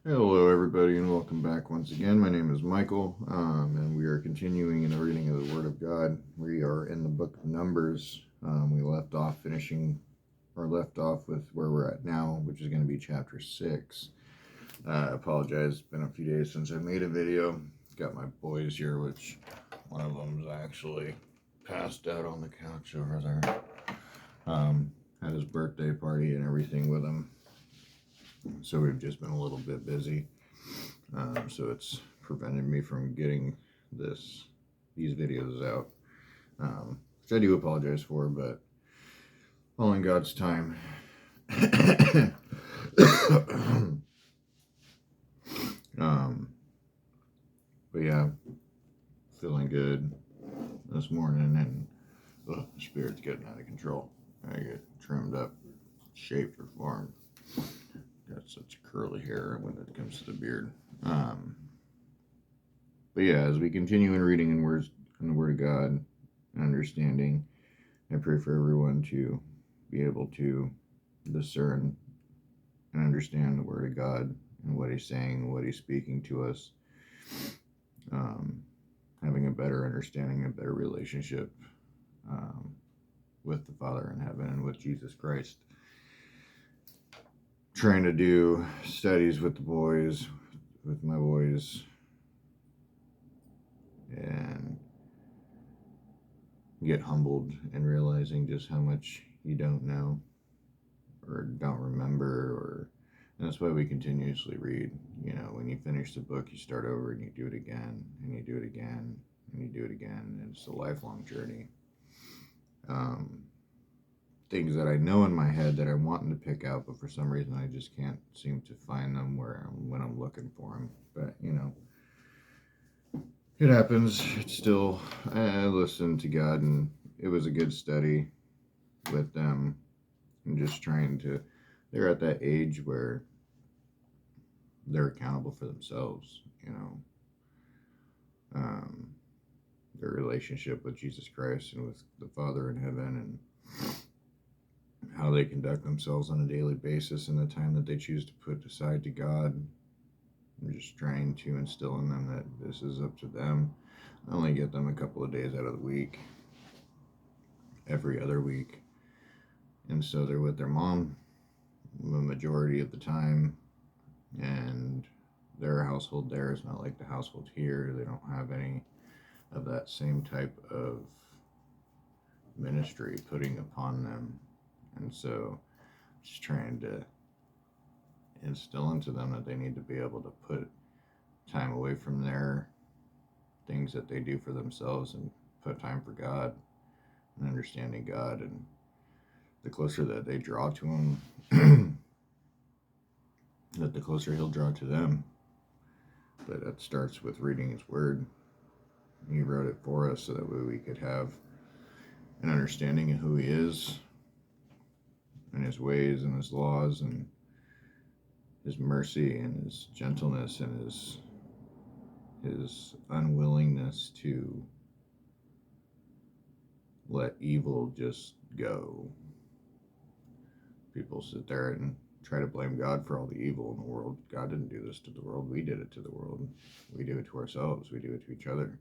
Hello, everybody, and welcome back once again. My name is Michael, and we are continuing in the reading of the Word of God. We are in the book of Numbers. We left off with where we're at now, which is going to be chapter 6. I apologize, it's been a few days since I made a video. Got my boys here, which one of them's actually passed out on the couch over there. Had his birthday party and everything with him. So we've just been a little bit busy. So it's prevented me from getting these videos out, which I do apologize for, but all in God's time. But yeah, feeling good this morning, and the spirit's getting out of control. I get trimmed up, shaped, or formed. Got such curly hair when it comes to the beard. But yeah, as we continue in reading in the Word of God and understanding, I pray for everyone to be able to discern and understand the Word of God and what He's saying, what He's speaking to us. Having a better understanding, a better relationship with the Father in heaven and with Jesus Christ. Trying to do studies with my boys, and get humbled in realizing just how much you don't know or don't remember, and that's why we continuously read. You know, when you finish the book, you start over and you do it again, and you do it again, and you do it again, and it's a lifelong journey. Things that I know in my head that I'm wanting to pick out, but for some reason I just can't seem to find them when I'm looking for them. But, you know, it happens. It's still, I listened to God, and it was a good study with them. I'm just trying to, they're at that age where they're accountable for themselves, you know. Their relationship with Jesus Christ and with the Father in heaven, and how they conduct themselves on a daily basis, and the time that they choose to put aside to God. I'm just trying to instill in them that this is up to them. I only get them a couple of days out of the week, every other week, and so they're with their mom the majority of the time, and their household there is not like the household here. They don't have any of that same type of ministry putting upon them, and so just trying to instill into them that they need to be able to put time away from their things that they do for themselves and put time for God and understanding God. And the closer that they draw to Him, that the closer He'll draw to them. But that starts with reading His Word. He wrote it for us so that way we could have an understanding of who He is and His ways and His laws and His mercy and His gentleness and His unwillingness to let evil just go. People sit there and try to blame God for all the evil in the world. God didn't do this to the world. We did it to the world. We do it to ourselves. We do it to each other.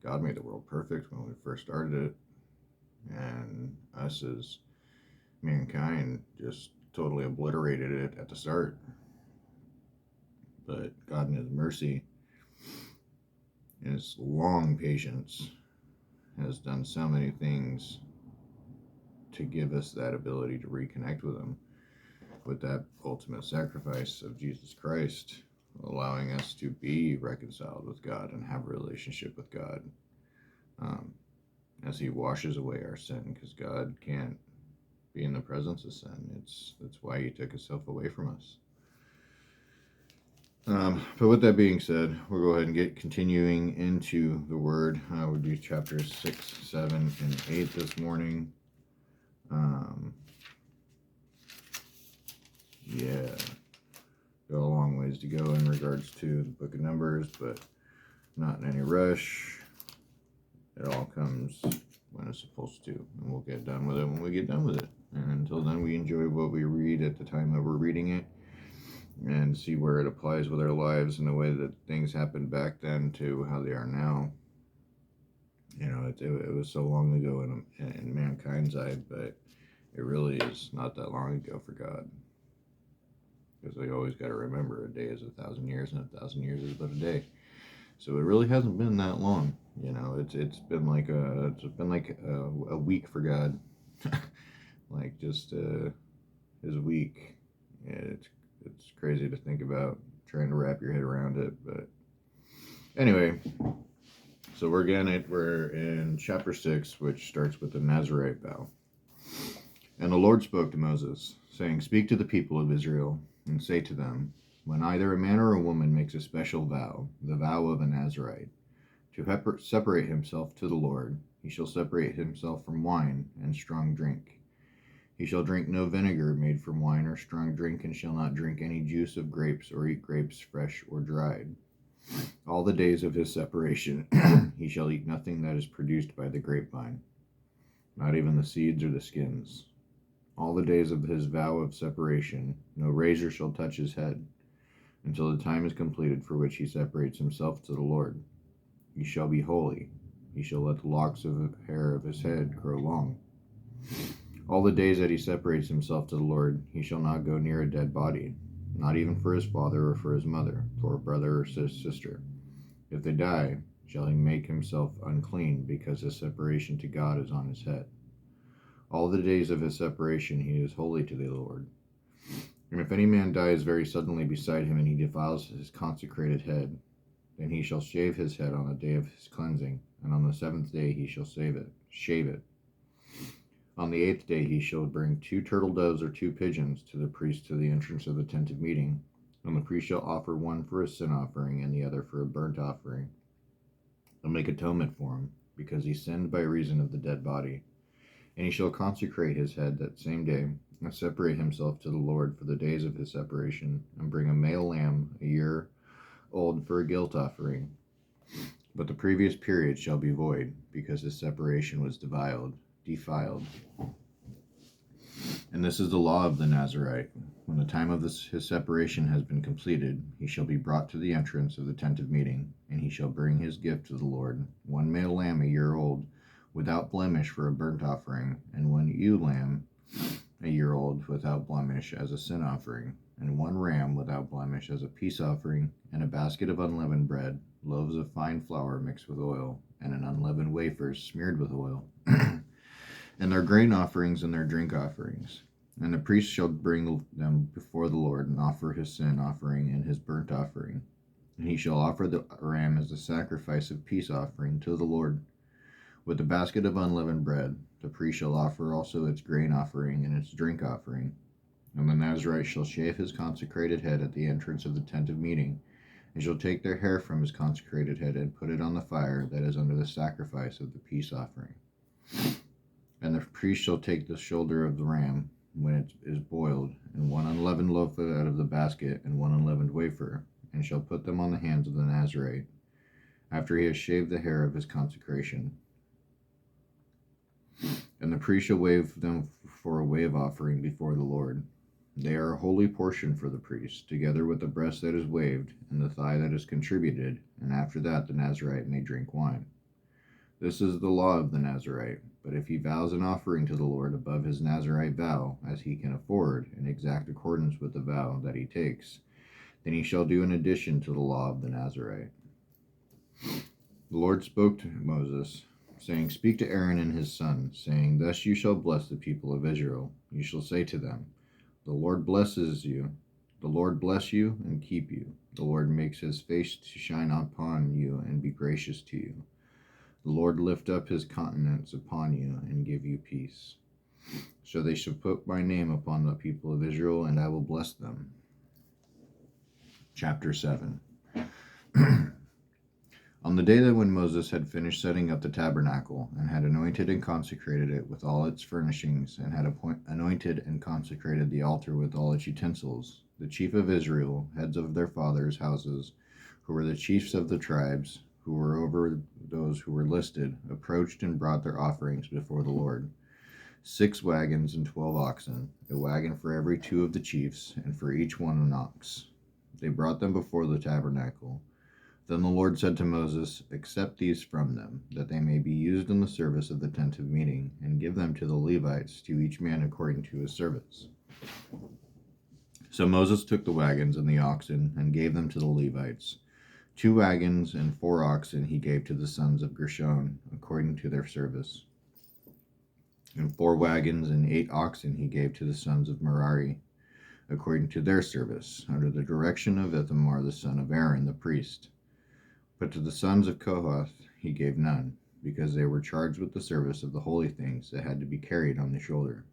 God made the world perfect when we first started it, and us as mankind just totally obliterated it at the start. But God in His mercy and His long patience has done so many things to give us that ability to reconnect with Him, with that ultimate sacrifice of Jesus Christ, allowing us to be reconciled with God and have a relationship with God, as He washes away our sin, because God can't be in the presence of sin. That's why He took Himself away from us. But with that being said, we'll go ahead and get continuing into the Word. We'll do chapters 6, 7, and 8 this morning. Yeah, got a long ways to go in regards to the book of Numbers, but not in any rush. It all comes when it's supposed to, and we'll get done with it when we get done with it. And until then, we enjoy what we read at the time that we're reading it, and see where it applies with our lives and the way that things happened back then to how they are now. It was so long ago in mankind's eye, but it really is not that long ago for God. Because we always got to remember, a day is 1,000 years, and 1,000 years is but a day. So it really hasn't been that long. It's been like a week for God, like just his week. It's crazy to think about trying to wrap your head around it, but anyway. So we're in chapter 6, which starts with the Nazirite vow. And the Lord spoke to Moses, saying, "Speak to the people of Israel, and say to them, when either a man or a woman makes a special vow, the vow of a Nazirite, to separate himself to the Lord, he shall separate himself from wine and strong drink. He shall drink no vinegar made from wine or strong drink, and shall not drink any juice of grapes or eat grapes fresh or dried. All the days of his separation he shall eat nothing that is produced by the grapevine, not even the seeds or the skins. All the days of his vow of separation no razor shall touch his head, until the time is completed for which he separates himself to the Lord. He shall be holy. He shall let the locks of the hair of his head grow long. All the days that he separates himself to the Lord, he shall not go near a dead body, not even for his father or for his mother, for a brother or sister. If they die, shall he make himself unclean, because his separation to God is on his head. All the days of his separation he is holy to the Lord. And if any man dies very suddenly beside him, and he defiles his consecrated head, then he shall shave his head on the day of his cleansing, and on the 7th day he shall shave it. On the 8th day he shall bring 2 turtle doves or 2 pigeons to the priest to the entrance of the tent of meeting, and the priest shall offer one for a sin offering and the other for a burnt offering, and make atonement for him, because he sinned by reason of the dead body. And he shall consecrate his head that same day, and separate himself to the Lord for the days of his separation, and bring a male lamb a year old for a guilt offering. But the previous period shall be void, because his separation was defiled. And this is the law of the Nazirite. When the time of his separation has been completed, he shall be brought to the entrance of the tent of meeting, and he shall bring his gift to the Lord, 1 male lamb a year old, without blemish for a burnt offering, and 1 ewe lamb a year old without blemish as a sin offering, and 1 ram without blemish as a peace offering, and a basket of unleavened bread, loaves of fine flour mixed with oil, and an unleavened wafers smeared with oil, and their grain offerings and their drink offerings. And the priest shall bring them before the Lord, and offer his sin offering and his burnt offering. And he shall offer the ram as a sacrifice of peace offering to the Lord. With the basket of unleavened bread, the priest shall offer also its grain offering and its drink offering. And the Nazirite shall shave his consecrated head at the entrance of the tent of meeting, and shall take their hair from his consecrated head and put it on the fire that is under the sacrifice of the peace offering. And the priest shall take the shoulder of the ram when it is boiled, and 1 unleavened loaf out of the basket, and 1 unleavened wafer, and shall put them on the hands of the Nazirite, after he has shaved the hair of his consecration. And the priest shall wave them for a wave offering before the Lord. They are a holy portion for the priest, together with the breast that is waved, and the thigh that is contributed, and after that the Nazirite may drink wine. This is the law of the Nazirite. But if he vows an offering to the Lord above his Nazirite vow, as he can afford, in exact accordance with the vow that he takes, then he shall do an addition to the law of the Nazirite. The Lord spoke to Moses, saying, "Speak to Aaron and his sons, saying, Thus you shall bless the people of Israel. You shall say to them, The Lord blesses you. The Lord bless you and keep you. The Lord makes his face to shine upon you and be gracious to you. The Lord lift up his countenance upon you and give you peace. So they shall put my name upon the people of Israel, and I will bless them." Chapter 7. On the day that when Moses had finished setting up the tabernacle, and had anointed and consecrated it with all its furnishings, and had anointed and consecrated the altar with all its utensils, the chief of Israel, heads of their fathers' houses, who were the chiefs of the tribes, who were over those who were listed, approached and brought their offerings before the Lord. 6 wagons and 12 oxen, a wagon for every 2 of the chiefs, and for each one an ox. They brought them before the tabernacle. Then the Lord said to Moses, "Accept these from them, that they may be used in the service of the tent of meeting, and give them to the Levites, to each man according to his service." So Moses took the wagons and the oxen, and gave them to the Levites. 2 wagons and 4 oxen he gave to the sons of Gershon, according to their service. And 4 wagons and 8 oxen he gave to the sons of Merari, according to their service, under the direction of Ithamar the son of Aaron the priest. But to the sons of Kohath he gave none, because they were charged with the service of the holy things that had to be carried on the shoulder.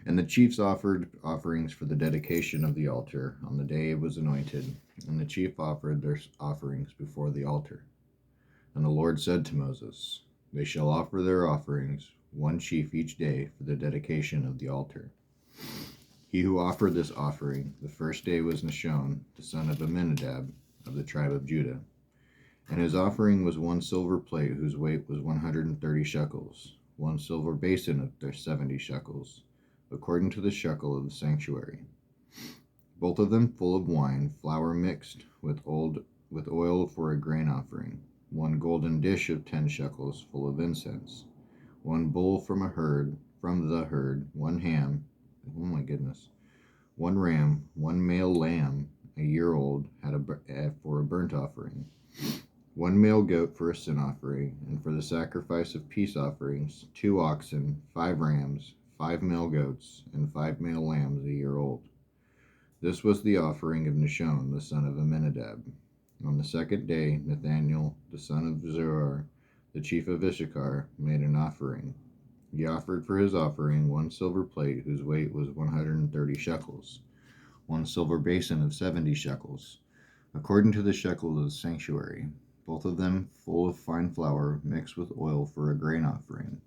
And the chiefs offered offerings for the dedication of the altar on the day it was anointed, and the chief offered their offerings before the altar. And the Lord said to Moses, "They shall offer their offerings, 1 chief each day, for the dedication of the altar." He who offered this offering the first day was Nahshon, the son of Amminadab, of the tribe of Judah. And his offering was 1 silver plate whose weight was 130 shekels, 1 silver basin of 70 shekels, according to the shekel of the sanctuary, both of them full of wine, flour mixed with oil for a grain offering, 1 golden dish of 10 shekels full of incense, 1 bull from the herd, 1 ham, 1 ram, 1 male lamb, a year old, for a burnt offering, 1 male goat for a sin offering, and for the sacrifice of peace offerings, 2 oxen, 5 rams, 5 male goats, and 5 male lambs a year old. This was the offering of Nahshon, the son of Amminadab. On the 2nd day, Nathaniel, the son of Zuar, the chief of Issachar, made an offering. He offered for his offering 1 silver plate whose weight was 130 shekels, 1 silver basin of 70 shekels, according to the shekel of the sanctuary, both of them full of fine flour mixed with oil for a grain offering,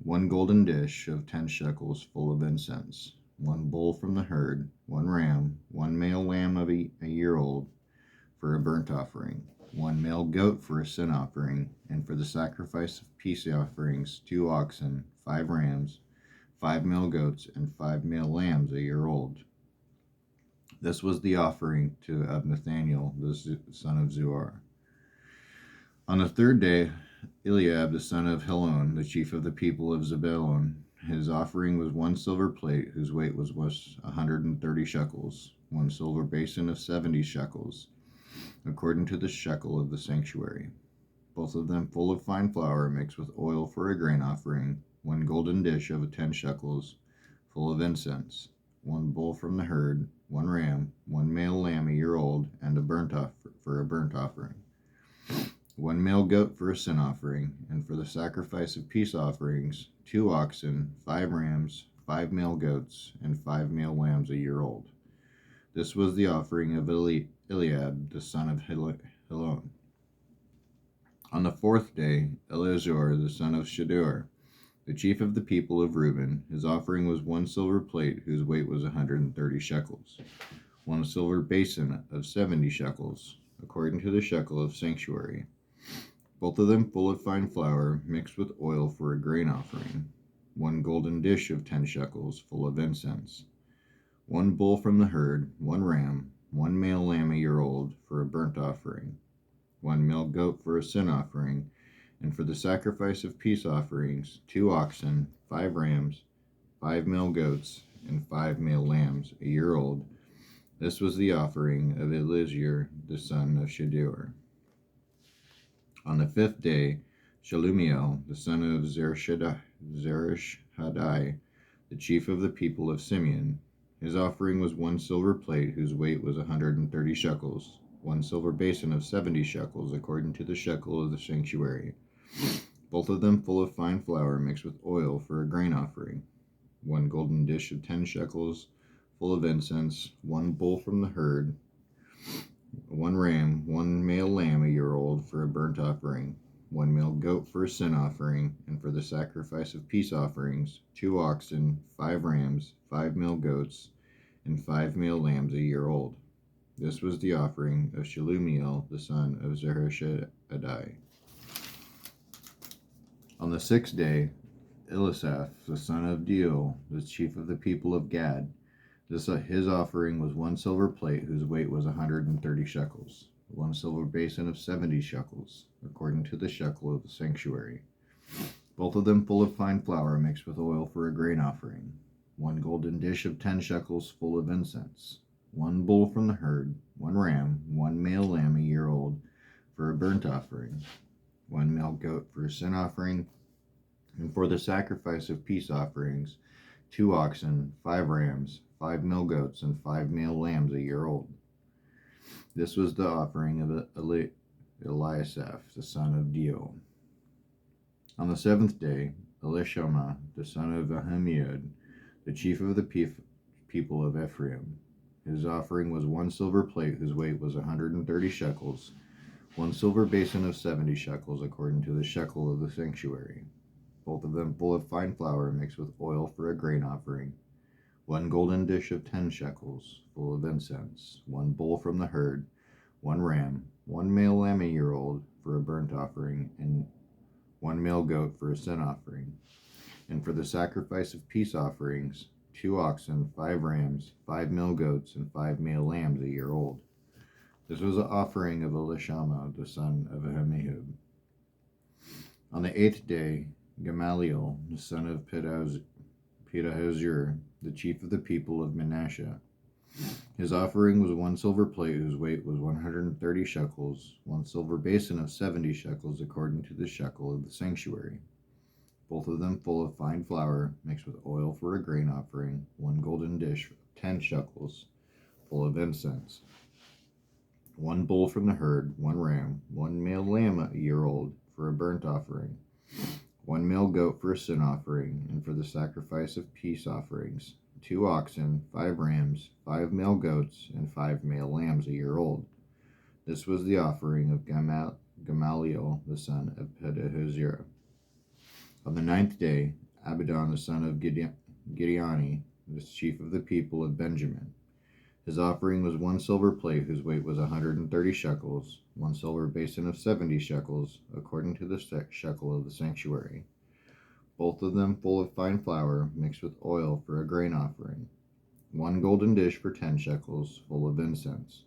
1 golden dish of 10 shekels full of incense, 1 bull from the herd, 1 ram, 1 male lamb of a year old for a burnt offering, 1 male goat for a sin offering, and for the sacrifice of peace offerings, 2 oxen, 5 rams, 5 male goats, and 5 male lambs a year old. This was the offering of Nathaniel, the son of Zuar. On the 3rd day, Eliab, the son of Helon, the chief of the people of Zebulun, his offering was 1 silver plate whose weight was 130 shekels, 1 silver basin of 70 shekels, according to the shekel of the sanctuary, both of them full of fine flour mixed with oil for a grain offering, 1 golden dish of 10 shekels full of incense, 1 bull from the herd, 1 ram, 1 male lamb a year old, and for a burnt offering, 1 male goat for a sin offering, and for the sacrifice of peace offerings, 2 oxen, 5 rams, 5 male goats, and 5 male lambs a year old. This was the offering of Eliab, the son of Helon. On the 4th day, Eleazar, the son of Shedeur, the chief of the people of Reuben, his offering was 1 silver plate whose weight was 130 shekels, 1 silver basin of 70 shekels, according to the shekel of sanctuary, both of them full of fine flour mixed with oil for a grain offering, 1 golden dish of 10 shekels full of incense, 1 bull from the herd, 1 ram, 1 male lamb a year old for a burnt offering, 1 male goat for a sin offering, and for the sacrifice of peace offerings, 2 oxen, 5 rams, 5 male goats, and 5 male lambs a year old. This was the offering of Eleazar, the son of Shedeur. On the 5th day, Shelumiel, the son of Zerishadai, the chief of the people of Simeon, his offering was 1 silver plate whose weight was 130 shekels, 1 silver basin of 70 shekels, according to the shekel of the sanctuary, both of them full of fine flour mixed with oil for a grain offering, 1 golden dish of 10 shekels full of incense, 1 bull from the herd, 1 ram, 1 male lamb a year old for a burnt offering, 1 male goat for a sin offering, and for the sacrifice of peace offerings, 2 oxen, 5 rams, 5 male goats, and 5 male lambs a year old. This was the offering of Shelumiel, the son of Zerishadai. On the 6th day, Elisaph, the son of Deuel, the chief of the people of Gad. His offering was 1 silver plate whose weight was 130 shekels, 1 silver basin of 70 shekels, according to the shekel of the sanctuary, both of them full of fine flour mixed with oil for a grain offering, 1 golden dish of 10 shekels full of incense, 1 bull from the herd, 1 ram, 1 male lamb a year old for a burnt offering, 1 male goat for a sin offering, and for the sacrifice of peace offerings, 2 oxen, 5 rams, 5 male goats, and 5 male lambs a year old. This was the offering of Eliasaph, the son of Deuel. On the 7th day, Elishama, the son of Ahimaad, the chief of the people of Ephraim. His offering was 1 silver plate whose weight was 130 shekels, 1 silver basin of 70 shekels, according to the shekel of the sanctuary, both of them full of fine flour mixed with oil for a grain offering, 1 golden dish of 10 shekels, full of incense, 1 bull from the herd, 1 ram, 1 male lamb a year old for a burnt offering, and 1 male goat for a sin offering. And for the sacrifice of peace offerings, 2 oxen, 5 rams, 5 male goats, and 5 male lambs a year old. This was the offering of Elishama, the son of Ahimaad. On the 8th day, Gamaliel, the son of Pedahzur, the chief of the people of Manasseh. His offering was 1 silver plate whose weight was 130 shekels, 1 silver basin of 70 shekels, according to the shekel of the sanctuary, both of them full of fine flour mixed with oil for a grain offering, 1 golden dish of 10 shekels, full of incense, 1 bull from the herd, 1 ram, 1 male lamb a year old for a burnt offering, 1 male goat for a sin offering, and for the sacrifice of peace offerings, 2 oxen, 5 rams, 5 male goats, and 5 male lambs a year old. This was the offering of Gamaliel, the son of Pedahzur. On the 9th day, Abidan, the son of Gideoni, the chief of the people of Benjamin. His offering was 1 silver plate whose weight was 130 shekels, 1 silver basin of 70 shekels, according to the shekel of the sanctuary, both of them full of fine flour mixed with oil for a grain offering, 1 golden dish for 10 shekels, full of incense,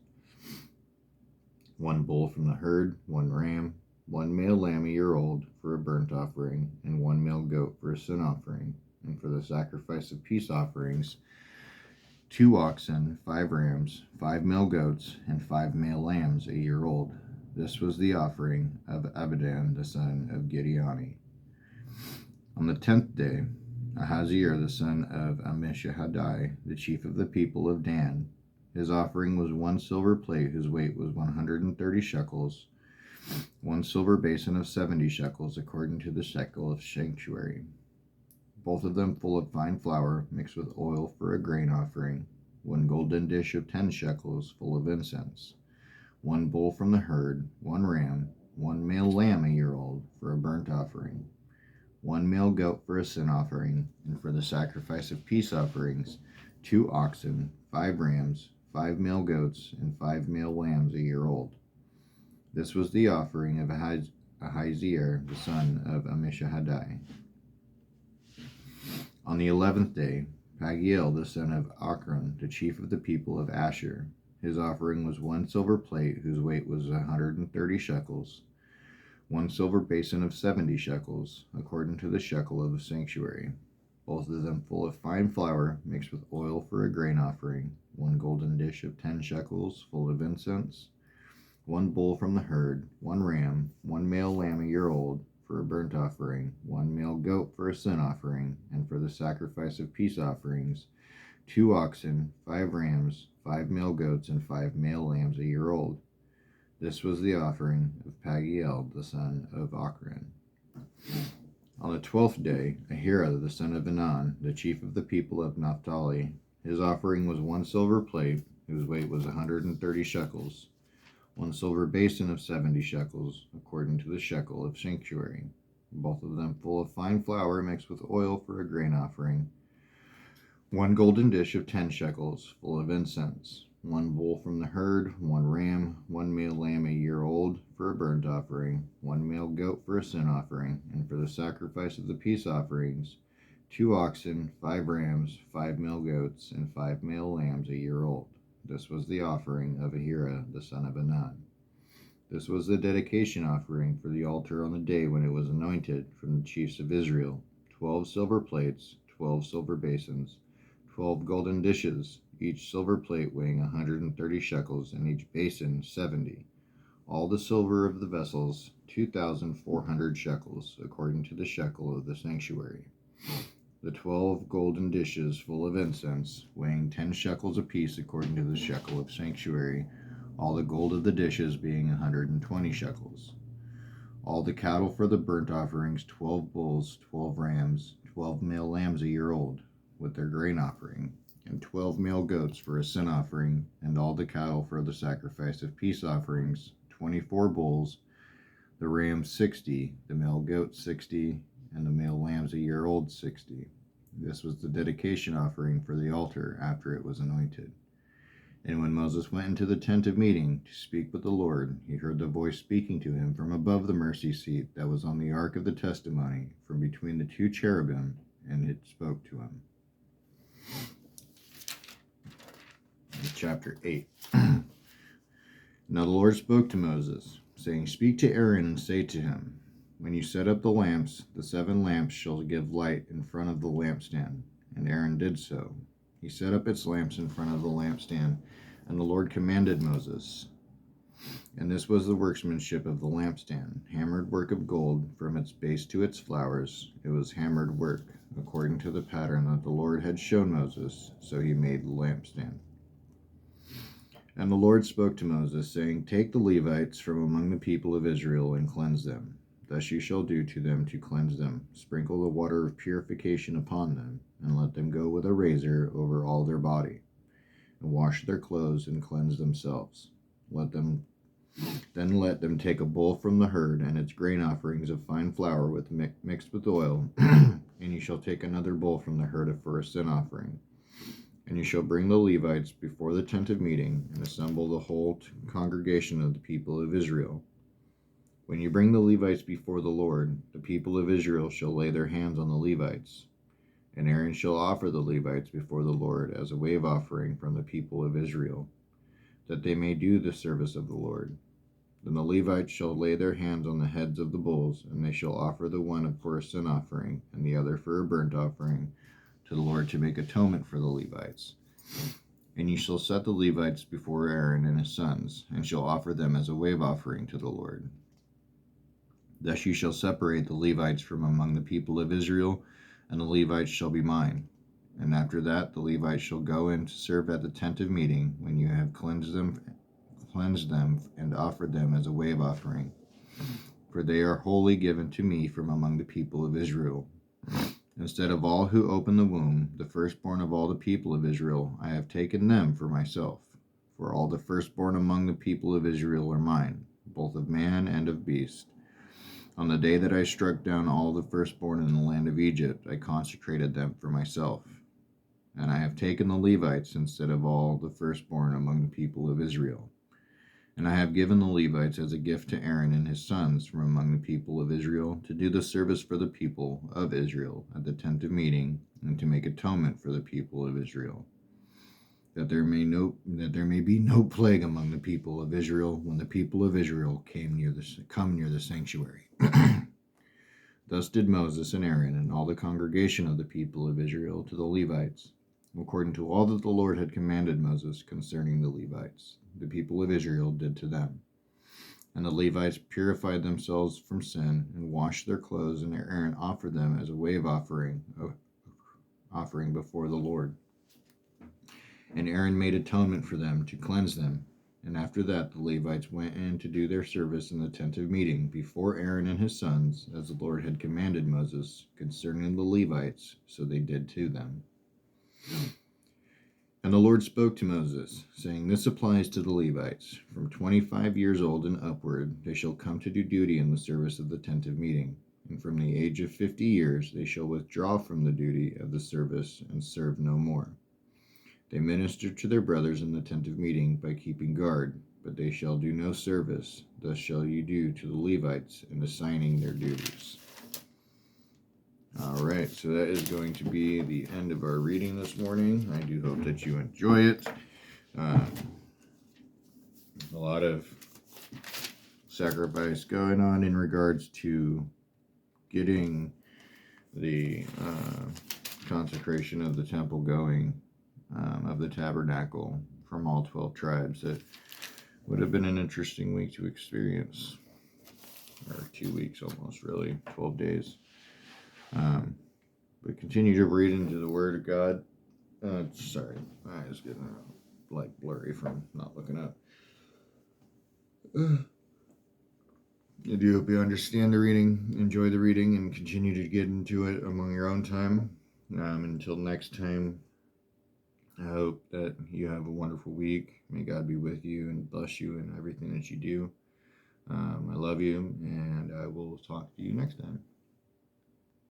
1 bull from the herd, 1 ram, 1 male lamb a year old for a burnt offering, and 1 male goat for a sin offering, and for the sacrifice of peace offerings, 2 oxen, 5 rams, 5 male goats, and 5 male lambs a year old. This was the offering of Abidan, the son of Gideoni. On the 10th day, Ahaziah, the son of Ammishaddai, the chief of the people of Dan. His offering was 1 silver plate whose weight was 130 shekels, 1 silver basin of 70 shekels, according to the shekel of sanctuary, both of them full of fine flour mixed with oil for a grain offering, 1 golden dish of 10 shekels, full of incense, 1 bull from the herd, 1 ram, 1 male lamb a year old for a burnt offering, 1 male goat for a sin offering, and for the sacrifice of peace offerings, 2 oxen, 5 rams, 5 male goats, and 5 male lambs a year old. This was the offering of Ahaziah, the son of Ammishaddai. On the 11th day, Pagiel, the son of Ochran, the chief of the people of Asher. His offering was 1 silver plate whose weight was 130 shekels, 1 silver basin of 70 shekels, according to the shekel of the sanctuary, both of them full of fine flour mixed with oil for a grain offering, 1 golden dish of 10 shekels, full of incense, 1 bull from the herd, 1 ram, 1 male lamb a year old for a burnt offering, 1 male goat for a sin offering, and for the sacrifice of peace offerings, 2 oxen, 5 rams, 5 male goats, and 5 male lambs a year old. This was the offering of Pagiel, the son of Ochran. On the 12th day, Ahira, the son of Enan, the chief of the people of Naphtali. His offering was 1 silver plate whose weight was 130 shekels, 1 silver basin of 70 shekels, according to the shekel of sanctuary, both of them full of fine flour mixed with oil for a grain offering, 1 golden dish of 10 shekels, full of incense, 1 bull from the herd, 1 ram, 1 male lamb a year old for a burnt offering, 1 male goat for a sin offering, and for the sacrifice of the peace offerings, 2 oxen, 5 rams, 5 male goats, and 5 male lambs a year old. This was the offering of Ahira the son of Anan. This was the dedication offering for the altar on the day when it was anointed from the chiefs of Israel: 12 silver plates, 12 silver basins, 12 golden dishes, each silver plate weighing 130 shekels, and each basin 70. All the silver of the vessels, 2,400 shekels, according to the shekel of the sanctuary. The 12 golden dishes full of incense, weighing 10 shekels apiece, according to the shekel of sanctuary, all the gold of the dishes being 120 shekels. All the cattle for the burnt offerings, 12 bulls, 12 rams, 12 male lambs a year old, with their grain offering, and 12 male goats for a sin offering, and all the cattle for the sacrifice of peace offerings, 24 bulls, the rams 60, the male goats 60, and the male lambs a year old 60. This was the dedication offering for the altar after it was anointed. And when Moses went into the tent of meeting to speak with the Lord, he heard the voice speaking to him from above the mercy seat that was on the ark of the testimony, from between the 2 cherubim, and it spoke to him. Chapter 8. Now the Lord spoke to Moses, saying, Speak to Aaron and say to him, When you set up the lamps, the 7 lamps shall give light in front of the lampstand. And Aaron did so. He set up its lamps in front of the lampstand, and the Lord commanded Moses. And this was the workmanship of the lampstand, hammered work of gold from its base to its flowers. It was hammered work, according to the pattern that the Lord had shown Moses, so he made the lampstand. And the Lord spoke to Moses, saying, Take the Levites from among the people of Israel and cleanse them. Thus you shall do to them to cleanse them. Sprinkle the water of purification upon them, and let them go with a razor over all their body, and wash their clothes and cleanse themselves. Let them take a bull from the herd and its grain offerings of fine flour mixed with oil, and you shall take another bull from the herd for a sin offering. And you shall bring the Levites before the tent of meeting, and assemble the whole congregation of the people of Israel. When you bring the Levites before the Lord, the people of Israel shall lay their hands on the Levites. And Aaron shall offer the Levites before the Lord as a wave offering from the people of Israel, that they may do the service of the Lord. Then the Levites shall lay their hands on the heads of the bulls, and they shall offer the one for a sin offering, and the other for a burnt offering, to the Lord to make atonement for the Levites. And you shall set the Levites before Aaron and his sons, and shall offer them as a wave offering to the Lord. Thus you shall separate the Levites from among the people of Israel, and the Levites shall be mine. And after that the Levites shall go in to serve at the tent of meeting, when you have cleansed them and offered them as a wave offering. For they are wholly given to me from among the people of Israel. Instead of all who open the womb, the firstborn of all the people of Israel, I have taken them for myself. For all the firstborn among the people of Israel are mine, both of man and of beast. On the day that I struck down all the firstborn in the land of Egypt, I consecrated them for myself. And I have taken the Levites instead of all the firstborn among the people of Israel. And I have given the Levites as a gift to Aaron and his sons from among the people of Israel, to do the service for the people of Israel at the tent of meeting, and to make atonement for the people of Israel, that there may be no plague among the people of Israel when the people of Israel come near the sanctuary. Thus did Moses and Aaron and all the congregation of the people of Israel to the Levites, according to all that the Lord had commanded Moses concerning the Levites. The people of Israel did to them. And the Levites purified themselves from sin and washed their clothes, and Aaron offered them as a wave offering before the Lord. And Aaron made atonement for them to cleanse them. And after that the Levites went in to do their service in the tent of meeting before Aaron and his sons, as the Lord had commanded Moses concerning the Levites, so they did to them. And the Lord spoke to Moses, saying, This applies to the Levites. From 25 years old and upward they shall come to do duty in the service of the tent of meeting. And from the age of 50 years they shall withdraw from the duty of the service and serve no more. They minister to their brothers in the tent of meeting by keeping guard, but they shall do no service. Thus shall you do to the Levites in assigning their duties. All right, so that is going to be the end of our reading this morning. I do hope that you enjoy it. A lot of sacrifice going on in regards to getting the consecration of the temple going, of the tabernacle from all 12 tribes. It would have been an interesting week to experience, or 2 weeks almost, really, 12 days. But continue to read into the Word of God. Sorry, my eyes getting like blurry from not looking up. I do hope you understand the reading, enjoy the reading, and continue to get into it among your own time. Until next time, I hope that you have a wonderful week. May God be with you and bless you in everything that you do. I love you, and I will talk to you next time.